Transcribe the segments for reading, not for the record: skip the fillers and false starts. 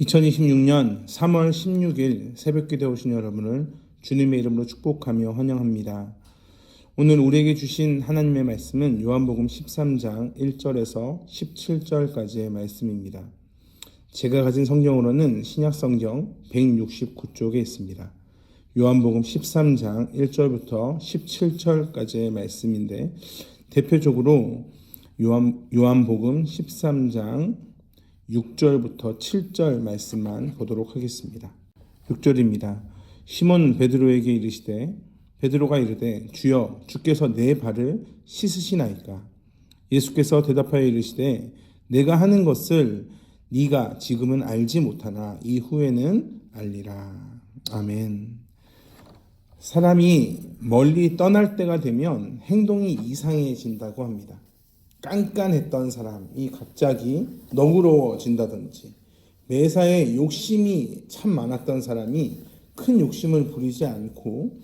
2026년 3월 16일 새벽기도에 오신 여러분을 주님의 이름으로 축복하며 환영합니다. 오늘 우리에게 주신 하나님의 말씀은 요한복음 13장 1절에서 17절까지의 말씀입니다. 제가 가진 성경으로는 신약성경 169쪽에 있습니다. 요한복음 13장 1절부터 17절까지의 말씀인데 대표적으로 요한복음 13장 6절부터 7절 말씀만 보도록 하겠습니다. 6절입니다. 시몬 베드로에게 이르시되 베드로가 이르되 주여 주께서 내 발을 씻으시나이까? 예수께서 대답하여 이르시되 내가 하는 것을 네가 지금은 알지 못하나 이후에는 알리라. 아멘. 사람이 멀리 떠날 때가 되면 행동이 이상해진다고 합니다. 깐깐했던 사람이 갑자기 너그러워진다든지, 매사에 욕심이 참 많았던 사람이 큰 욕심을 부리지 않고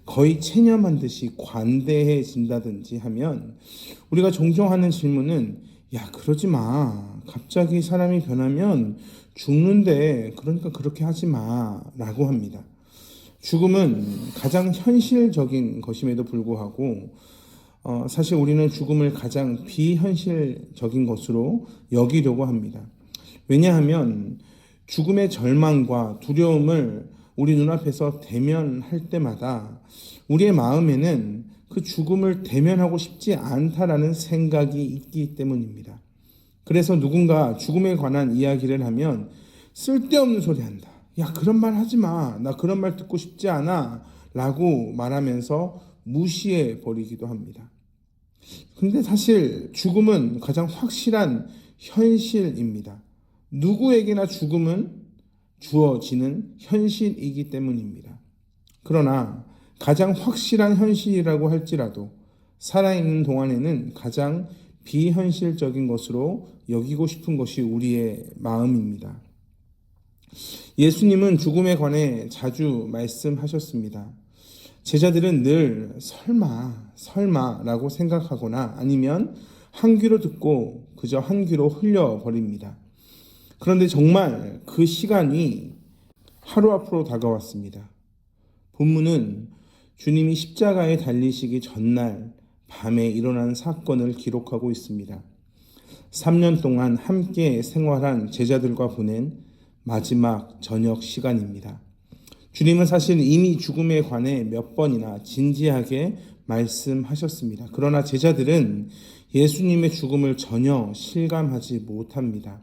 거의 체념한 듯이 관대해진다든지 하면 우리가 종종 하는 질문은 야, 그러지 마. 갑자기 사람이 변하면 죽는데 그러니까 그렇게 하지 마 라고 합니다. 죽음은 가장 현실적인 것임에도 불구하고 사실 우리는 죽음을 가장 비현실적인 것으로 여기려고 합니다. 왜냐하면 죽음의 절망과 두려움을 우리 눈앞에서 대면할 때마다 우리의 마음에는 그 죽음을 대면하고 싶지 않다라는 생각이 있기 때문입니다. 그래서 누군가 죽음에 관한 이야기를 하면 쓸데없는 소리 한다. 야, 그런 말 하지 마. 나 그런 말 듣고 싶지 않아. 라고 말하면서 무시해 버리기도 합니다. 근데 사실 죽음은 가장 확실한 현실입니다. 누구에게나 죽음은 주어지는 현실이기 때문입니다. 그러나 가장 확실한 현실이라고 할지라도 살아있는 동안에는 가장 비현실적인 것으로 여기고 싶은 것이 우리의 마음입니다. 예수님은 죽음에 관해 자주 말씀하셨습니다. 제자들은 늘 설마라고 생각하거나 아니면 한 귀로 듣고 그저 한 귀로 흘려버립니다. 그런데 정말 그 시간이 하루 앞으로 다가왔습니다. 본문은 주님이 십자가에 달리시기 전날 밤에 일어난 사건을 기록하고 있습니다. 3년 동안 함께 생활한 제자들과 보낸 마지막 저녁 시간입니다. 주님은 사실 이미 죽음에 관해 몇 번이나 진지하게 말씀하셨습니다. 그러나 제자들은 예수님의 죽음을 전혀 실감하지 못합니다.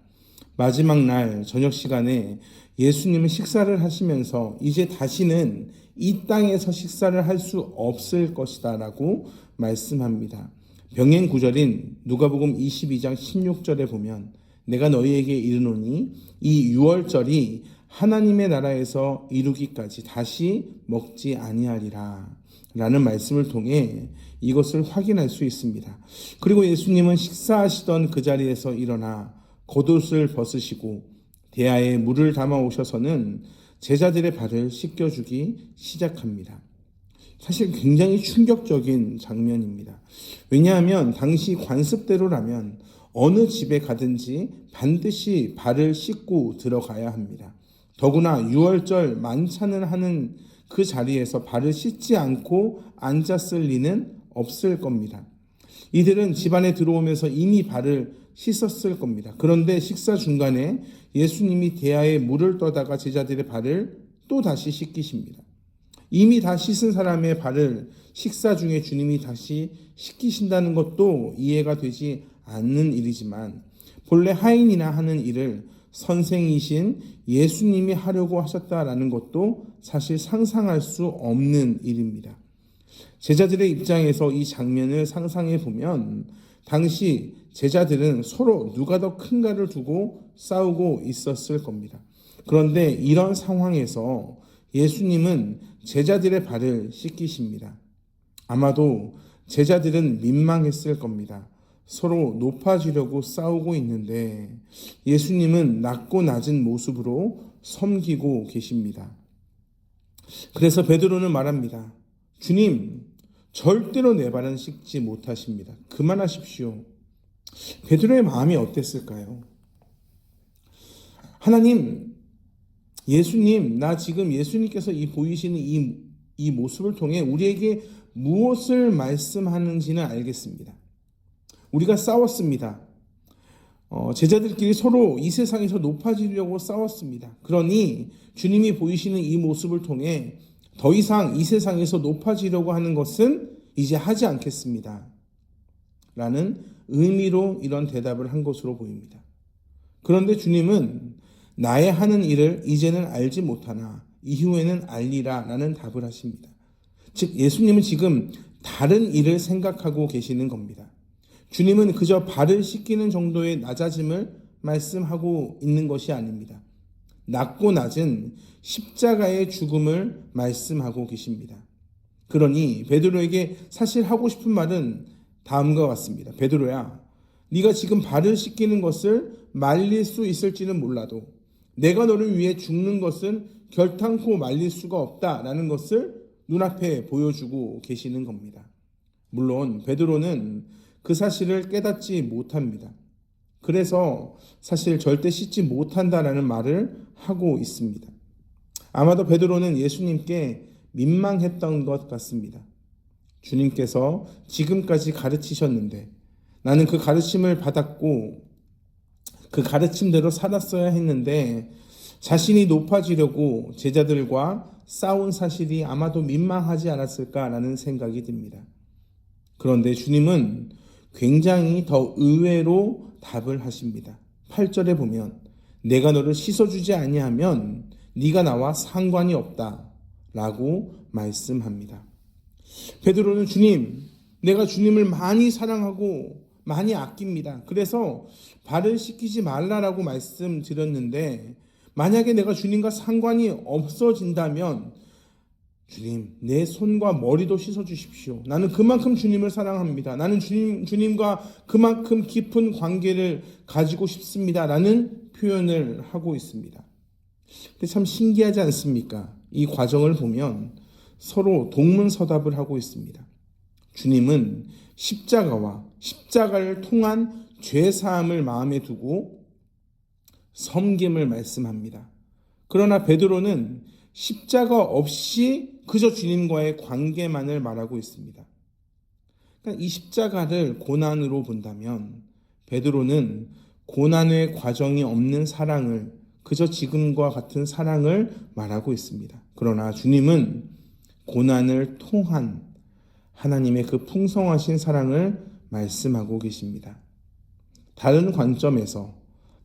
마지막 날 저녁 시간에 예수님은 식사를 하시면서 이제 다시는 이 땅에서 식사를 할 수 없을 것이다 라고 말씀합니다. 병행 구절인 누가복음 22장 16절에 보면 내가 너희에게 이르노니 이 유월절이 하나님의 나라에서 이루기까지 다시 먹지 아니하리라 라는 말씀을 통해 이것을 확인할 수 있습니다. 그리고 예수님은 식사하시던 그 자리에서 일어나 겉옷을 벗으시고 대야에 물을 담아 오셔서는 제자들의 발을 씻겨주기 시작합니다. 사실 굉장히 충격적인 장면입니다. 왜냐하면 당시 관습대로라면 어느 집에 가든지 반드시 발을 씻고 들어가야 합니다. 더구나 유월절 만찬을 하는 그 자리에서 발을 씻지 않고 앉았을 리는 없을 겁니다. 이들은 집안에 들어오면서 이미 발을 씻었을 겁니다. 그런데 식사 중간에 예수님이 대야에 물을 떠다가 제자들의 발을 또 다시 씻기십니다. 이미 다 씻은 사람의 발을 식사 중에 주님이 다시 씻기신다는 것도 이해가 되지 않는 일이지만 본래 하인이나 하는 일을 선생이신 예수님이 하려고 하셨다라는 것도 사실 상상할 수 없는 일입니다. 제자들의 입장에서 이 장면을 상상해 보면 당시 제자들은 서로 누가 더 큰가를 두고 싸우고 있었을 겁니다. 그런데 이런 상황에서 예수님은 제자들의 발을 씻기십니다. 아마도 제자들은 민망했을 겁니다. 서로 높아지려고 싸우고 있는데 예수님은 낮고 낮은 모습으로 섬기고 계십니다. 그래서 베드로는 말합니다. 주님, 절대로 내 발은 씻지 못하십니다. 그만하십시오. 베드로의 마음이 어땠을까요? 하나님, 예수님, 나 지금 예수님께서 보이시는 이 모습을 통해 우리에게 무엇을 말씀하는지는 알겠습니다. 우리가 싸웠습니다. 제자들끼리 서로 이 세상에서 높아지려고 싸웠습니다. 그러니 주님이 보이시는 이 모습을 통해 더 이상 이 세상에서 높아지려고 하는 것은 이제 하지 않겠습니다. 라는 의미로 이런 대답을 한 것으로 보입니다. 그런데 주님은 나의 하는 일을 이제는 알지 못하나 이후에는 알리라 라는 답을 하십니다. 즉 예수님은 지금 다른 일을 생각하고 계시는 겁니다. 주님은 그저 발을 씻기는 정도의 낮아짐을 말씀하고 있는 것이 아닙니다. 낮고 낮은 십자가의 죽음을 말씀하고 계십니다. 그러니 베드로에게 사실 하고 싶은 말은 다음과 같습니다. 베드로야, 네가 지금 발을 씻기는 것을 말릴 수 있을지는 몰라도 내가 너를 위해 죽는 것은 결탄코 말릴 수가 없다라는 것을 눈앞에 보여주고 계시는 겁니다. 물론 베드로는 그 사실을 깨닫지 못합니다. 그래서 사실 절대 씻지 못한다라는 말을 하고 있습니다. 아마도 베드로는 예수님께 민망했던 것 같습니다. 주님께서 지금까지 가르치셨는데 나는 그 가르침을 받았고 그 가르침대로 살았어야 했는데 자신이 높아지려고 제자들과 싸운 사실이 아마도 민망하지 않았을까라는 생각이 듭니다. 그런데 주님은 굉장히 더 의외로 답을 하십니다. 8절에 보면 내가 너를 씻어주지 아니하면 네가 나와 상관이 없다 라고 말씀합니다. 베드로는 주님, 내가 주님을 많이 사랑하고 많이 아낍니다. 그래서 발을 씻기지 말라라고 말씀드렸는데 만약에 내가 주님과 상관이 없어진다면 주님, 내 손과 머리도 씻어주십시오. 나는 그만큼 주님을 사랑합니다. 나는 주님과 그만큼 깊은 관계를 가지고 싶습니다. 라는 표현을 하고 있습니다. 근데 참 신기하지 않습니까? 이 과정을 보면 서로 동문서답을 하고 있습니다. 주님은 십자가와 십자가를 통한 죄사함을 마음에 두고 섬김을 말씀합니다. 그러나 베드로는 십자가 없이 그저 주님과의 관계만을 말하고 있습니다. 그러니까 이 십자가를 고난으로 본다면 베드로는 고난의 과정이 없는 사랑을 그저 지금과 같은 사랑을 말하고 있습니다. 그러나 주님은 고난을 통한 하나님의 그 풍성하신 사랑을 말씀하고 계십니다. 다른 관점에서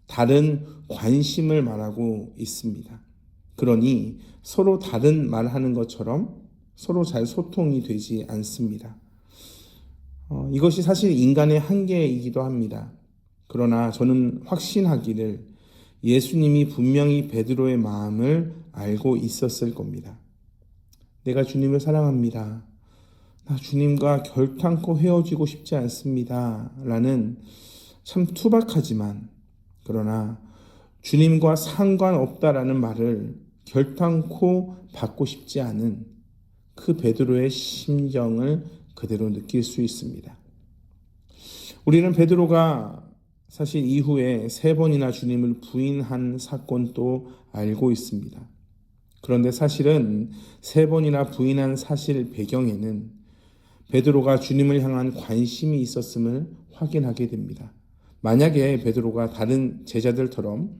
다른 관심을 말하고 있습니다. 그러니 서로 다른 말하는 것처럼 서로 잘 소통이 되지 않습니다. 이것이 사실 인간의 한계이기도 합니다. 그러나 저는 확신하기를 예수님이 분명히 베드로의 마음을 알고 있었을 겁니다. 내가 주님을 사랑합니다. 나 주님과 결탄코 헤어지고 싶지 않습니다. 라는 참 투박하지만 그러나 주님과 상관없다라는 말을 결탄코 받고 싶지 않은 그 베드로의 심정을 그대로 느낄 수 있습니다. 우리는 베드로가 사실 이후에 3번이나 주님을 부인한 사건도 알고 있습니다. 그런데 사실은 3번이나 부인한 사실 배경에는 베드로가 주님을 향한 관심이 있었음을 확인하게 됩니다. 만약에 베드로가 다른 제자들처럼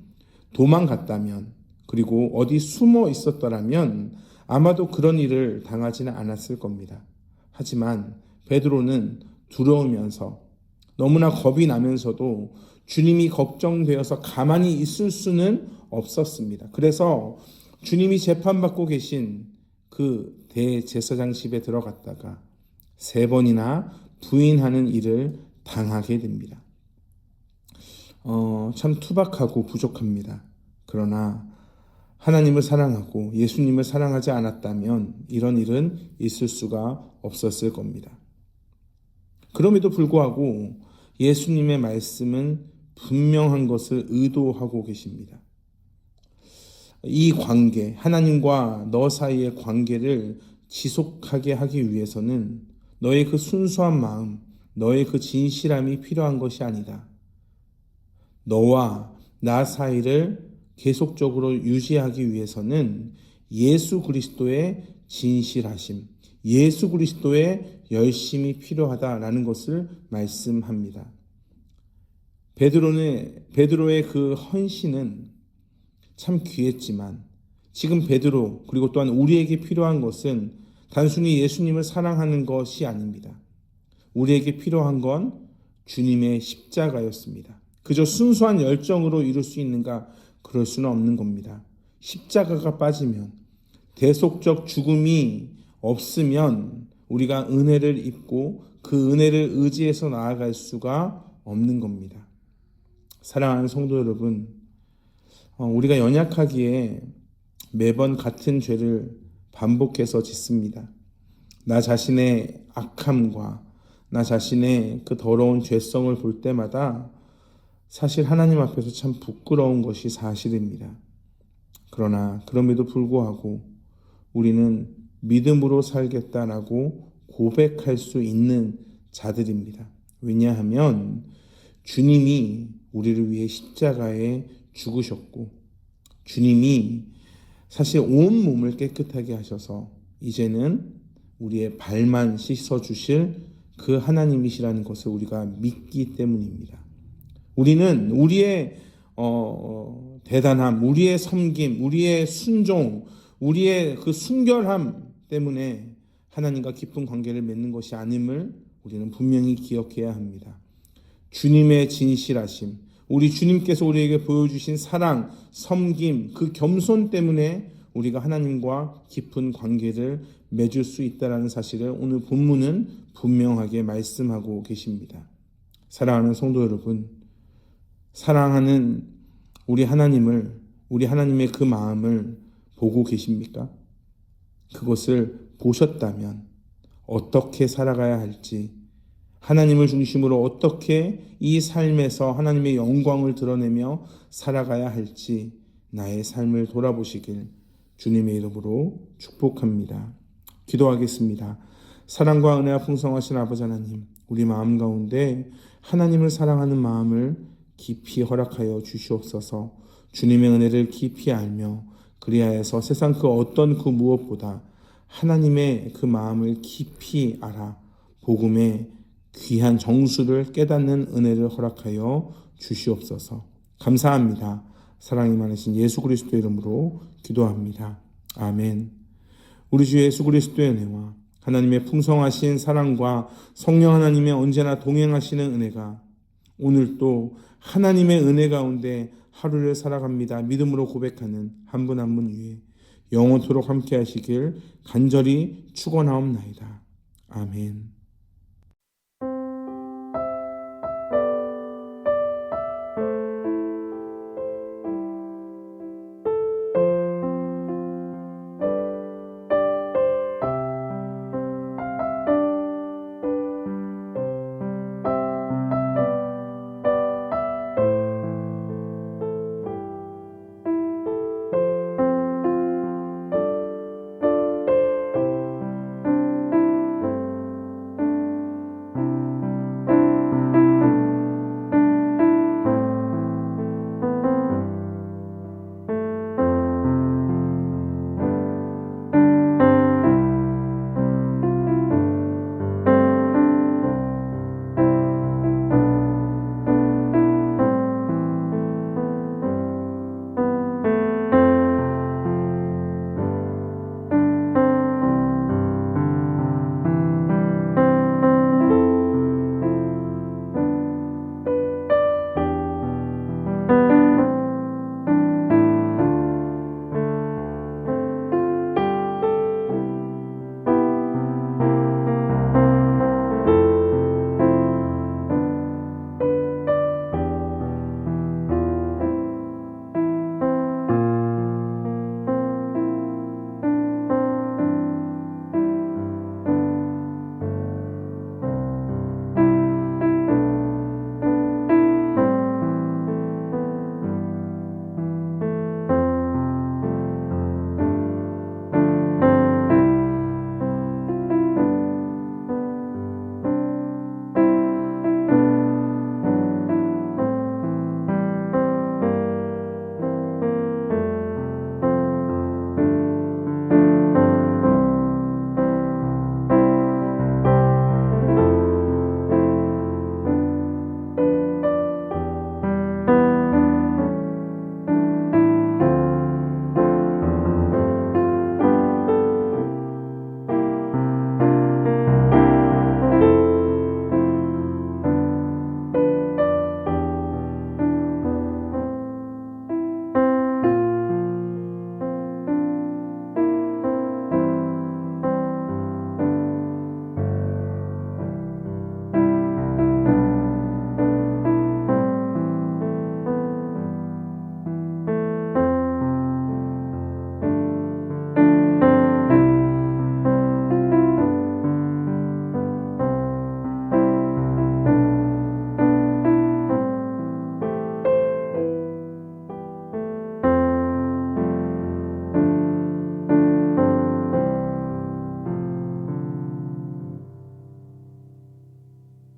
도망갔다면 그리고 어디 숨어 있었더라면 아마도 그런 일을 당하지는 않았을 겁니다. 하지만 베드로는 두려우면서 너무나 겁이 나면서도 주님이 걱정되어서 가만히 있을 수는 없었습니다. 그래서 주님이 재판받고 계신 그 대제사장 집에 들어갔다가 3번이나 부인하는 일을 당하게 됩니다. 참 투박하고 부족합니다. 그러나 하나님을 사랑하고 예수님을 사랑하지 않았다면 이런 일은 있을 수가 없었을 겁니다. 그럼에도 불구하고 예수님의 말씀은 분명한 것을 의도하고 계십니다. 이 관계, 하나님과 너 사이의 관계를 지속하게 하기 위해서는 너의 그 순수한 마음, 너의 그 진실함이 필요한 것이 아니다. 너와 나 사이를 계속적으로 유지하기 위해서는 예수 그리스도의 진실하심, 예수 그리스도의 열심이 필요하다라는 것을 말씀합니다. 베드로의 그 헌신은 참 귀했지만 지금 베드로 그리고 또한 우리에게 필요한 것은 단순히 예수님을 사랑하는 것이 아닙니다. 우리에게 필요한 건 주님의 십자가였습니다. 그저 순수한 열정으로 이룰 수 있는가? 그럴 수는 없는 겁니다. 십자가가 빠지면, 대속적 죽음이 없으면 우리가 은혜를 입고 그 은혜를 의지해서 나아갈 수가 없는 겁니다. 사랑하는 성도 여러분, 우리가 연약하기에 매번 같은 죄를 반복해서 짓습니다. 나 자신의 악함과 나 자신의 그 더러운 죄성을 볼 때마다 사실 하나님 앞에서 참 부끄러운 것이 사실입니다. 그러나 그럼에도 불구하고 우리는 믿음으로 살겠다라고 고백할 수 있는 자들입니다. 왜냐하면 주님이 우리를 위해 십자가에 죽으셨고 주님이 사실 온 몸을 깨끗하게 하셔서 이제는 우리의 발만 씻어주실 그 하나님이시라는 것을 우리가 믿기 때문입니다. 우리는 우리의 대단함, 우리의 섬김, 우리의 순종, 우리의 그 순결함 때문에 하나님과 깊은 관계를 맺는 것이 아님을 우리는 분명히 기억해야 합니다. 주님의 진실하심, 우리 주님께서 우리에게 보여주신 사랑, 섬김, 그 겸손 때문에 우리가 하나님과 깊은 관계를 맺을 수 있다는 사실을 오늘 본문은 분명하게 말씀하고 계십니다. 사랑하는 성도 여러분, 사랑하는 우리 하나님을, 우리 하나님의 그 마음을 보고 계십니까? 그것을 보셨다면 어떻게 살아가야 할지, 하나님을 중심으로 어떻게 이 삶에서 하나님의 영광을 드러내며 살아가야 할지 나의 삶을 돌아보시길 주님의 이름으로 축복합니다. 기도하겠습니다. 사랑과 은혜와 풍성하신 아버지 하나님, 우리 마음 가운데 하나님을 사랑하는 마음을 깊이 허락하여 주시옵소서. 주님의 은혜를 깊이 알며 그리하여서 세상 그 어떤 그 무엇보다 하나님의 그 마음을 깊이 알아 복음의 귀한 정수를 깨닫는 은혜를 허락하여 주시옵소서. 감사합니다. 사랑이 많으신 예수 그리스도의 이름으로 기도합니다. 아멘. 우리 주 예수 그리스도의 은혜와 하나님의 풍성하신 사랑과 성령 하나님의 언제나 동행하시는 은혜가 오늘도 하나님의 은혜 가운데 하루를 살아갑니다. 믿음으로 고백하는 한 분 한 분 위에 영원토록 함께 하시길 간절히 축원하옵나이다. 아멘.